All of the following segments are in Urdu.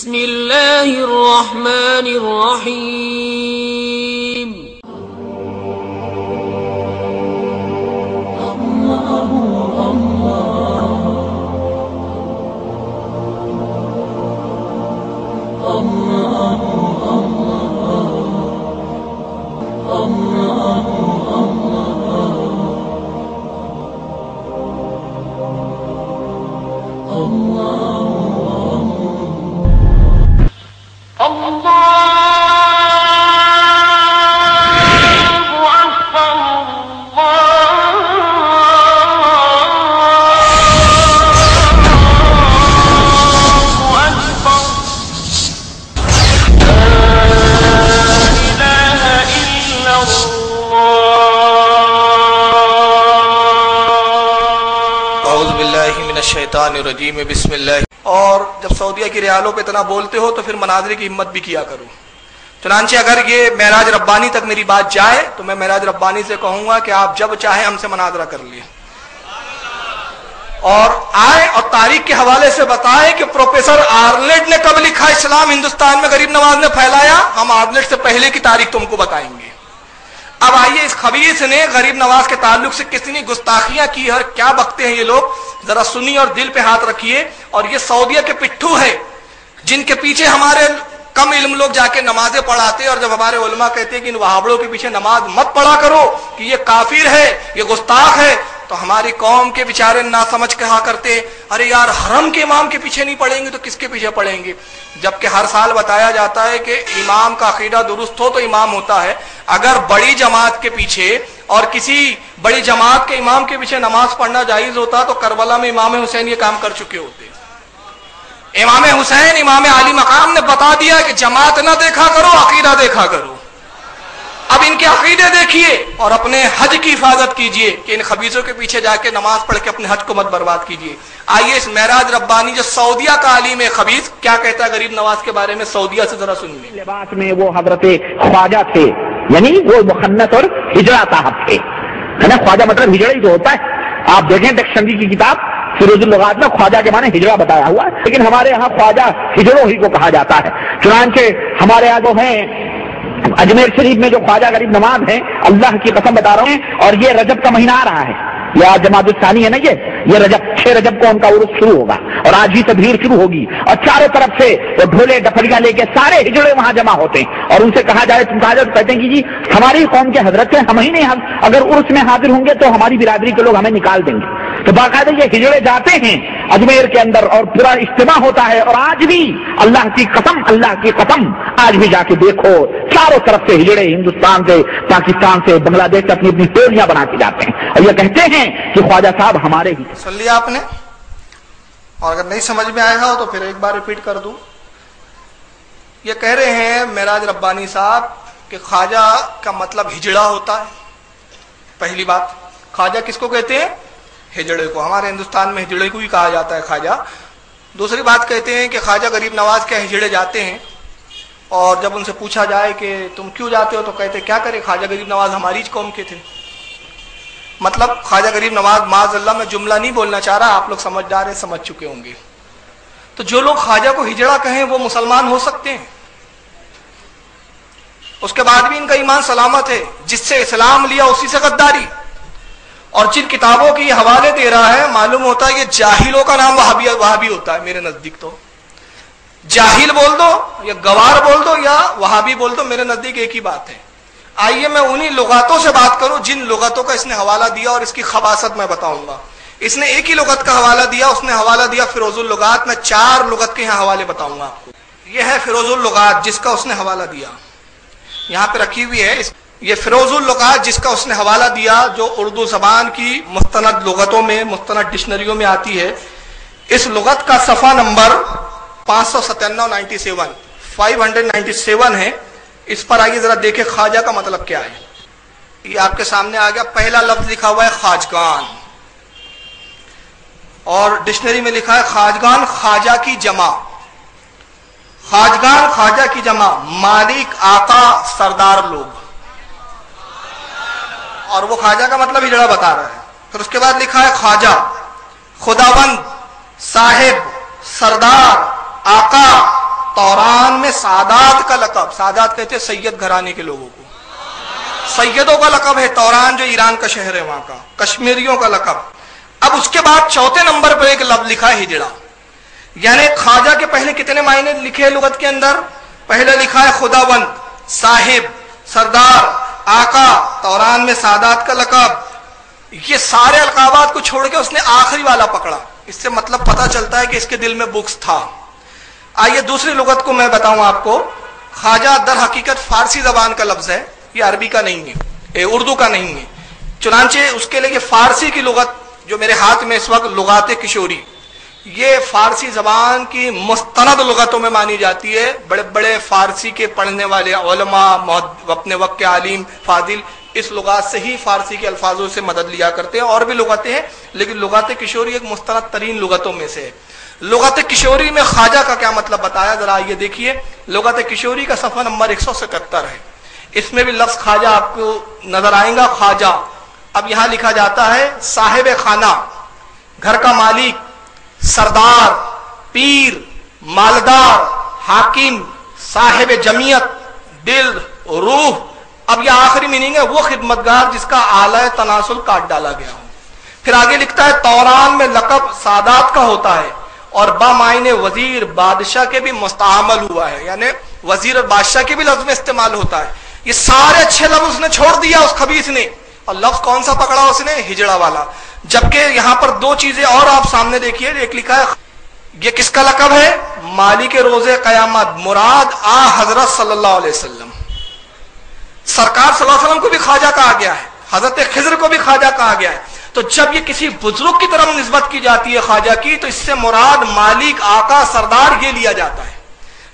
بسم اللہ الرحمن الرحیم شیطان الرجیم بسم اللہ۔ اور جب سعودیہ کی ریالوں پہ اتنا بولتے ہو تو پھر مناظرے کی ہمت بھی کیا کرو۔ چنانچہ اگر یہ معراج ربانی تک میری بات جائے تو میں معراج ربانی سے کہوں گا کہ آپ جب چاہیں ہم سے مناظرہ کر لیے اور آئے اور تاریخ کے حوالے سے بتائیں کہ پروفیسر آرلیڈ نے کب لکھا اسلام ہندوستان میں غریب نواز نے پھیلایا، ہم آرلیڈ سے پہلے کی تاریخ تم کو بتائیں گے۔ اب آئیے اس خبیث نے غریب نواز کے تعلق سے کتنی گستاخیاں کی اور کیا بکتے ہیں یہ لوگ، ذرا سنی اور دل پہ ہاتھ رکھیے۔ اور یہ سعودیہ کے پٹھو ہے جن کے پیچھے ہمارے کم علم لوگ جا کے نمازیں پڑھاتے اور جب ہمارے علماء کہتے ہیں کہ ان وہابڑوں کے پیچھے نماز مت پڑھا کرو کہ یہ کافر ہے، یہ گستاخ ہے، تو ہماری قوم کے بیچارے نہ سمجھ کہا کرتے ارے یار حرم کے امام کے پیچھے نہیں پڑھیں گے تو کس کے پیچھے پڑھیں گے، جبکہ ہر سال بتایا جاتا ہے کہ امام کا عقیدہ درست ہو تو امام ہوتا ہے۔ اگر بڑی جماعت کے پیچھے اور کسی بڑی جماعت کے امام کے پیچھے نماز پڑھنا جائز ہوتا تو کربلا میں امام حسین یہ کام کر چکے ہوتے۔ امام حسین امام عالی مقام نے بتا دیا کہ جماعت نہ دیکھا کرو، عقیدہ دیکھا کرو۔ اب ان کے عقیدے دیکھیے اور اپنے حج کی حفاظت کیجئے کہ ان خبیثوں کے پیچھے جا کے نماز پڑھ کے اپنے حج کو مت برباد کیجئے۔ آئیے اس معراج ربانی جو سعودیہ کا عالم خبیث کیا کہتا ہے غریب نواز کے بارے میں، سعودیہ سے ذرا سنیے۔ لباس میں وہ حضرت خواجہ تھے، یعنی وہ مخنث اور ہجڑا صاحب تھے، ہے نا۔ خواجہ مطلب ہجڑا ہی جو ہوتا ہے، آپ دیکھیں ڈکشنری کی کتاب فیروز اللغات میں خواجہ کے معنی ہجڑا بتایا ہوا ہے، لیکن ہمارے یہاں خواجہ ہجڑوں ہی کو کہا جاتا ہے۔ چنانچہ ہمارے یہاں جو ہیں اجمیر شریف میں جو خواجہ غریب نواز ہیں، اللہ کی قسم بتا رہے ہیں، اور یہ رجب کا مہینہ آ رہا ہے، یہ جمادی الثانی ہے نا، یہ رجب 6 رجب کو ان کا عرس شروع ہوگا اور آج ہی تدبیر شروع ہوگی، اور چاروں طرف سے وہ ڈھولے ڈپڑیاں لے کے سارے ہجڑے وہاں جمع ہوتے ہیں، اور ان سے کہا جائے تم کہا جائے تو کہتے ہیں کہ جی ہماری قوم کے حضرت ہیں، ہم ہی نہیں، اگر عرس میں حاضر ہوں گے تو ہماری برادری کے لوگ ہمیں نکال دیں گے۔ تو باقاعدہ یہ ہجڑے جاتے ہیں اجمیر کے اندر اور پورا اجتماع ہوتا ہے، اور آج بھی اللہ کی قسم آج بھی جا کے دیکھو چاروں طرف سے ہجڑے ہندوستان سے، پاکستان سے، بنگلہ دیش سے اپنی اپنی ٹولیاں بنا کے جاتے ہیں اور یہ کہتے ہیں کہ خواجہ صاحب ہمارے ہی۔ سن لیا آپ نے؟ اور اگر نہیں سمجھ میں آیا ہو تو پھر ایک بار ریپیٹ کر دوں۔ یہ کہہ رہے ہیں معراج ربانی صاحب کہ خواجہ کا مطلب ہجڑا ہوتا ہے۔ پہلی بات، خواجہ کس کو کہتے ہیں؟ ہجڑے کو۔ ہمارے ہندوستان میں ہجڑے کو ہی کہا جاتا ہے خواجہ۔ دوسری بات کہتے ہیں کہ خواجہ غریب نواز کے ہجڑے جاتے ہیں، اور جب ان سے پوچھا جائے کہ تم کیوں جاتے ہو تو کہتے کیا کرے، خواجہ غریب نواز ہماری قوم کے تھے۔ مطلب خواجہ غریب نواز معاذ اللہ میں جملہ نہیں بولنا چاہ رہا، آپ لوگ سمجھدار ہیں، سمجھ چکے ہوں گے۔ تو جو لوگ خواجہ کو ہجڑا کہیں وہ مسلمان ہو سکتے ہیں؟ اس کے بعد بھی ان کا ایمان سلامت ہے، جس سے اسلام لیا اسی سے غداری، اور جن کتابوں کی حوالے دے رہا ہے معلوم ہوتا ہے یہ جاہلوں کا نام وہابی ہوتا ہے۔ میرے نزدیک تو جاہل بول دو یا گوار بول دو یا وہابی بول دو، میرے نزدیک ایک ہی بات ہے۔ آئیے میں انہی لغاتوں سے بات کروں جن لغتوں کا اس نے حوالہ دیا، اور اس کی خباثت میں بتاؤں گا۔ اس نے ایک ہی لغت کا حوالہ دیا، اس نے حوالہ دیا فیروز اللغات، میں 4 لغت کے یہاں حوالے بتاؤں گا آپ کو۔ یہ ہے فیروز اللغات جس کا اس نے حوالہ دیا، یہاں پہ رکھی ہوئی ہے یہ فیروز اللغات جس کا اس نے حوالہ دیا، جو اردو زبان کی مستند لغتوں میں، مستند ڈکشنریوں میں آتی ہے۔ اس لغت کا صفحہ نمبر 597 ہے۔ اس پر آئیے ذرا دیکھیں خواجہ کا مطلب کیا ہے۔ یہ آپ کے سامنے آ گیا، پہلا لفظ لکھا ہوا ہے خواجگان، اور ڈکشنری میں لکھا ہے خواجگان خواجہ کی جمع، خواجگان خواجہ کی جمع، مالک، آقا، سردار لوگ، اور وہ خواجہ کا مطلب ہجڑا بتا رہا ہے۔ پھر اس کے بعد لکھا ہے خواجہ، خداوند، صاحب، سردار، آقا، نے سادات کا لقب، سادات کہتے ہیں سید گھرانے کے لوگوں کو، سیدوں کا لقب ہے توران جو ایران کا شہر ہے وہاں کا، کشمیریوں کا لقب۔ اب اس کے بعد چوتھے نمبر پر ایک لفظ لکھا ہے ہجڑا، یعنی خواجہ کے پہلے کتنے معنی لکھے ہیں لغت کے اندر؟ پہلے لکھا ہے خداوند، صاحب، سردار، آقا، توران میں سادات کا لقب۔ یہ سارے القابات کو چھوڑ کے اس نے آخری والا پکڑا، اس سے مطلب پتہ چلتا ہے کہ اس کے دل میں بغض تھا۔ آئیے دوسری لغت کو میں بتاؤں آپ کو۔ خواجہ در حقیقت فارسی زبان کا لفظ ہے، یہ عربی کا نہیں ہے، اردو کا نہیں ہے، چنانچہ اس کے لیے یہ فارسی کی لغت جو میرے ہاتھ میں اس وقت لغات کشوری، یہ فارسی زبان کی مستند لغتوں میں مانی جاتی ہے۔ بڑے بڑے فارسی کے پڑھنے والے علماء، اپنے وقت کے عالم فاضل اس لغات سے ہی فارسی کے الفاظوں سے مدد لیا کرتے ہیں، اور بھی لغتیں ہیں لیکن لغات کشوری ایک مستند ترین لغتوں میں سے ہے۔ لغت کشوری میں خواجہ کا کیا مطلب بتایا، ذرا یہ دیکھیے۔ لغت کشوری کا صفحہ نمبر 177 ہے، اس میں بھی لفظ خواجہ آپ کو نظر آئے گا، خواجہ۔ اب یہاں لکھا جاتا ہے صاحب خانہ، گھر کا مالک، سردار، پیر، مالدار، حاکم، صاحب جمعیت، دل، روح۔ اب یہ آخری میننگ ہے وہ خدمتگار جس کا آلہ تناسل کاٹ ڈالا گیا ہو۔ پھر آگے لکھتا ہے توران میں لقب سادات کا ہوتا ہے اور بامعنی وزیر، بادشاہ کے بھی مستعمل ہوا ہے، یعنی وزیر اور بادشاہ کے بھی لفظ میں استعمال ہوتا ہے۔ یہ سارے اچھے لفظ اس نے چھوڑ دیا اس خبیث نے، اور لفظ کون سا پکڑا اس نے؟ ہجڑا والا۔ جبکہ یہاں پر دو چیزیں اور آپ سامنے دیکھیے، ایک لکھا ہے یہ کس کا لقب ہے؟ مالک روز قیامت، مراد آ حضرت صلی اللہ علیہ وسلم، سرکار صلی اللہ علیہ وسلم کو بھی خواجہ کہا گیا ہے، حضرت خضر کو بھی خواجہ کہا گیا ہے۔ تو جب یہ کسی بزرگ کی طرف نسبت کی جاتی ہے خواجہ کی، تو اس سے مراد مالک، آقا، سردار یہ لیا جاتا ہے،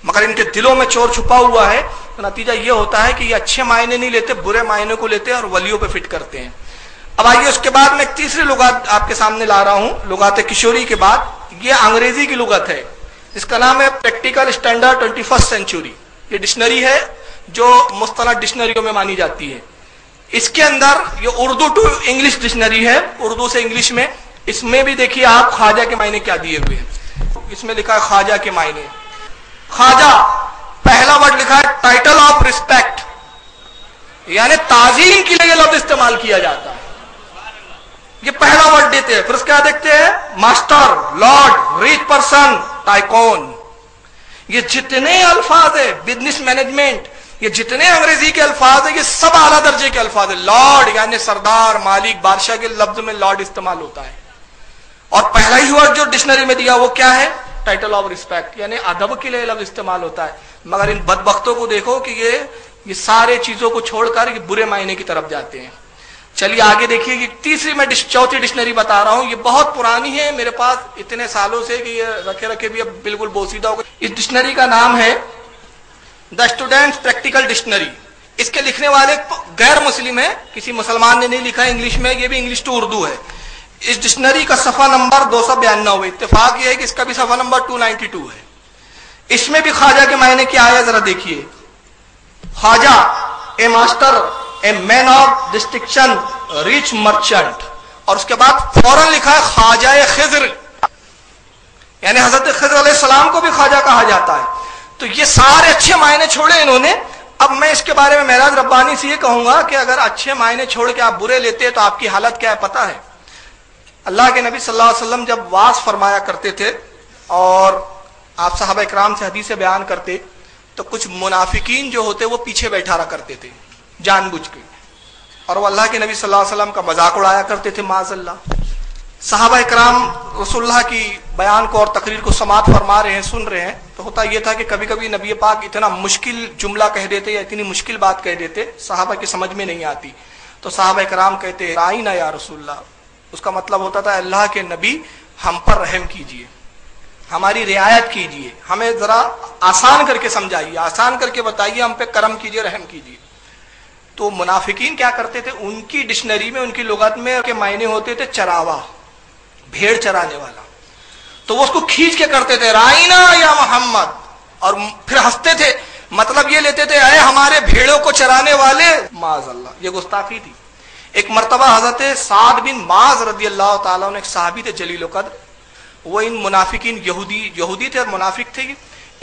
مگر ان کے دلوں میں چور چھپا ہوا ہے۔ تو نتیجہ یہ ہوتا ہے کہ یہ اچھے معنی نہیں لیتے، برے معنی کو لیتے ہیں اور ولیوں پہ فٹ کرتے ہیں۔ اب آئیے اس کے بعد میں ایک تیسری لغت آپ کے سامنے لا رہا ہوں، لغات کشوری کے بعد۔ یہ انگریزی کی لغت ہے، اس کا نام ہے پریکٹیکل اسٹینڈرڈ 21 سینچری۔ یہ ڈکشنری ہے جو مستند ڈکشنریوں میں مانی جاتی ہے۔ اس کے اندر یہ اردو ٹو انگلش ڈکشنری ہے، اردو سے انگلش میں۔ اس میں بھی دیکھیے آپ خواجہ کے معنی کیا دیے ہوئے ہیں، اس میں لکھا ہے خواجہ کے معنی۔ خواجہ پہلا ورڈ لکھا ہے ٹائٹل آف ریسپیکٹ، یعنی تعظیم کے لیے یہ لفظ استعمال کیا جاتا ہے، یہ پہلا ورڈ دیتے ہیں۔ پھر اس کیا دیکھتے ہیں؟ Master, lord, reach person, tycoon. یہ جتنے الفاظ ہیں، بزنس مینجمنٹ، یہ جتنے انگریزی کے الفاظ ہیں، یہ سب اعلیٰ درجے کے الفاظ ہیں۔ لارڈ یعنی سردار، مالک، بادشاہ کے لفظ میں لارڈ استعمال ہوتا ہے۔ اور پہلا ہی ورڈ جو ڈکشنری میں دیا وہ کیا ہے؟ ٹائٹل آف ریسپیکٹ، یعنی ادب کے لیے لفظ استعمال ہوتا ہے۔ مگر ان بدبختوں کو دیکھو کہ یہ سارے چیزوں کو چھوڑ کر یہ برے معنی کی طرف جاتے ہیں۔ چلیے آگے دیکھیے، یہ تیسری میں چوتھی ڈکشنری بتا رہا ہوں، یہ بہت پرانی ہے میرے پاس اتنے سالوں سے کہ یہ رکھے رکھے بھی اب بالکل بوسیدہ ہو گئی۔ اس ڈکشنری کا نام ہے دا اسٹوڈنٹس پریکٹیکل ڈکشنری۔ اس کے لکھنے والے غیر مسلم ہیں، کسی مسلمان نے نہیں لکھا ہے، انگلش میں، یہ بھی انگلش ٹو اردو ہے۔ اس ڈکشنری کا صفحہ نمبر 292، اتفاق یہ ہے کہ اس کا بھی صفحہ نمبر 292 ہے۔ اس میں بھی خواجہ کے معنی کیا آیا ذرا دیکھیے۔ Khwaja a master, a man of distinction, rich merchant, اور اس کے بعد فوراً لکھا ہے خواجہ خضر، یعنی حضرت خضر علیہ السلام کو بھی خواجہ کہا جاتا ہے۔ تو یہ سارے اچھے معنی چھوڑے انہوں نے۔ اب میں اس کے بارے میں معراج ربانی سے یہ کہوں گا کہ اگر اچھے معنی چھوڑ کے آپ برے لیتے تو آپ کی حالت کیا ہے پتہ ہے؟ اللہ کے نبی صلی اللہ علیہ وسلم جب واعظ فرمایا کرتے تھے اور آپ صحابہ اکرام سے حدیثیں بیان کرتے تو کچھ منافقین جو ہوتے وہ پیچھے بیٹھا رہا کرتے تھے جان بوجھ کے، اور وہ اللہ کے نبی صلی اللہ علیہ وسلم کا مذاق اڑایا کرتے تھے معاذ اللہ۔ صحابہ اکرام رسول اللہ کی بیان کو اور تقریر کو سماعت فرما رہے ہیں، سن رہے ہیں، تو ہوتا یہ تھا کہ کبھی کبھی نبی پاک اتنا مشکل جملہ کہہ دیتے یا اتنی مشکل بات کہہ دیتے صحابہ کی سمجھ میں نہیں آتی، تو صحابہ اکرام کہتے رائنا یا رسول اللہ، اس کا مطلب ہوتا تھا اللہ کے نبی ہم پر رحم کیجئے، ہماری رعایت کیجئے، ہمیں ذرا آسان کر کے سمجھائیے، آسان کر کے بتائیے، ہم پہ کرم کیجئے، رحم کیجئے۔ تو منافقین کیا کرتے تھے؟ ان کی ڈکشنری میں، ان کی لغت میں کے معنی ہوتے تھے چراوا، بھیڑ چرانے والا، تو وہ اس کو کھینچ کے کرتے تھے رائنا یا محمد، اور پھر ہنستے تھے، مطلب یہ لیتے تھے اے ہمارے بھیڑوں کو چرانے والے، معاذ اللہ، یہ گستاخی تھی۔ ایک مرتبہ حضرت سعد بن معاذ رضی اللہ تعالیٰ عنہ، ایک صحابی تھے جلیل القدر، وہ ان منافقین یہودی تھے اور منافق تھے،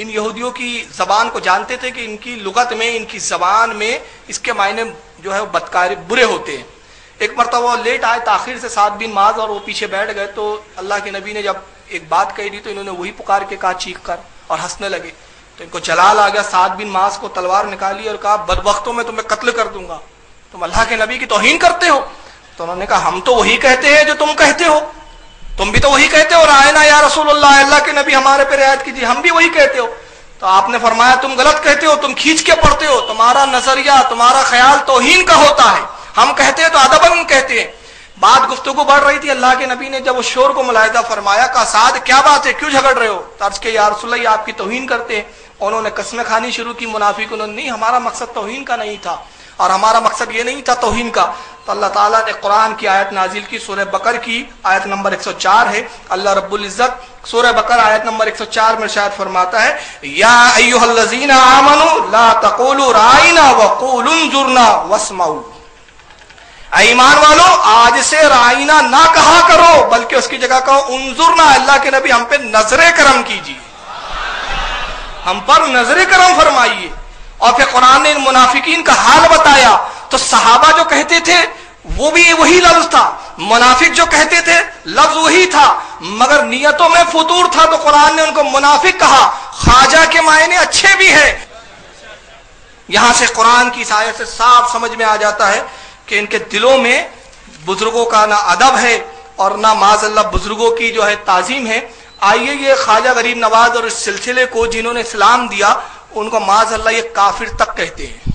ان یہودیوں کی زبان کو جانتے تھے کہ ان کی لغت میں، ان کی زبان میں اس کے معنی جو ہے بدکار برے ہوتے ہیں۔ ایک مرتبہ وہ لیٹ آئے تاخیر سے سعد بن معاذ، اور وہ پیچھے بیٹھ گئے، تو اللہ کے نبی نے جب ایک بات کہی دی تو انہوں نے وہی پکار کے کہا چیخ کر، اور ہنسنے لگے۔ تو ان کو جلال آ گیا، سعد بن معاذ کو تلوار نکالی اور کہا بدبختوں میں تمہیں قتل کر دوں گا، تم اللہ کے نبی کی توہین کرتے ہو۔ تو انہوں نے کہا ہم تو وہی کہتے ہیں جو تم کہتے ہو، تم بھی تو وہی کہتے ہو، رائنا یا رسول اللہ، اللہ کے نبی ہمارے پہ رعایت کیجیے، ہم بھی وہی کہتے ہو۔ تو آپ نے فرمایا تم غلط کہتے ہو، تم کھینچ کے پڑھتے ہو، تمہارا نظریہ، تمہارا خیال توہین کا ہوتا ہے، ہم کہتے ہیں تو ادباً کہتے ہیں۔ بات گفتگو بڑھ رہی تھی، اللہ کے نبی نے جب وہ شور کو ملاحظہ فرمایا، کہا سعد کیا بات ہے، کیوں جھگڑ رہے ہو؟ عرض کہ یا رسول اللہ یہ آپ کی توہین کرتے ہیں۔ انہوں نے قسمیں کھانی شروع کی، منافق، انہوں نے نہیں، ہمارا مقصد توہین کا نہیں تھا، اور ہمارا مقصد یہ نہیں تھا توہین کا۔ تو اللہ تعالیٰ نے قرآن کی آیت نازل کی، سورہ بقر کی آیت نمبر 104 ہے۔ اللہ رب العزت سورہ بقر آیت نمبر 104 میں ارشاد فرماتا ہے، یا ایھا الذین آمنوا لا تقولوا رائنا وقولوا انظرنا واسمعوا۔ اے ایمان والو، آج سے رائنا نہ کہا کرو، بلکہ اس کی جگہ کہو انظرنا، اللہ کے نبی ہم پہ نظر کرم کیجیے، ہم پر نظر کرم فرمائیے۔ اور پھر قرآن نے ان منافقین کا حال بتایا، تو صحابہ جو کہتے تھے وہ بھی وہی لفظ تھا، منافق جو کہتے تھے لفظ وہی تھا، مگر نیتوں میں فطور تھا، تو قرآن نے ان کو منافق کہا۔ خواجہ کے معنی اچھے بھی ہیں۔ یہاں سے قرآن کی اس آیت سے صاف سمجھ میں آ جاتا ہے کہ ان کے دلوں میں بزرگوں کا نہ ادب ہے اور نہ معاذ اللہ بزرگوں کی جو ہے تعظیم ہے۔ آئیے یہ خواجہ غریب نواز اور اس سلسلے کو جنہوں نے اسلام دیا، ان کو معاذ اللہ یہ کافر تک کہتے ہیں۔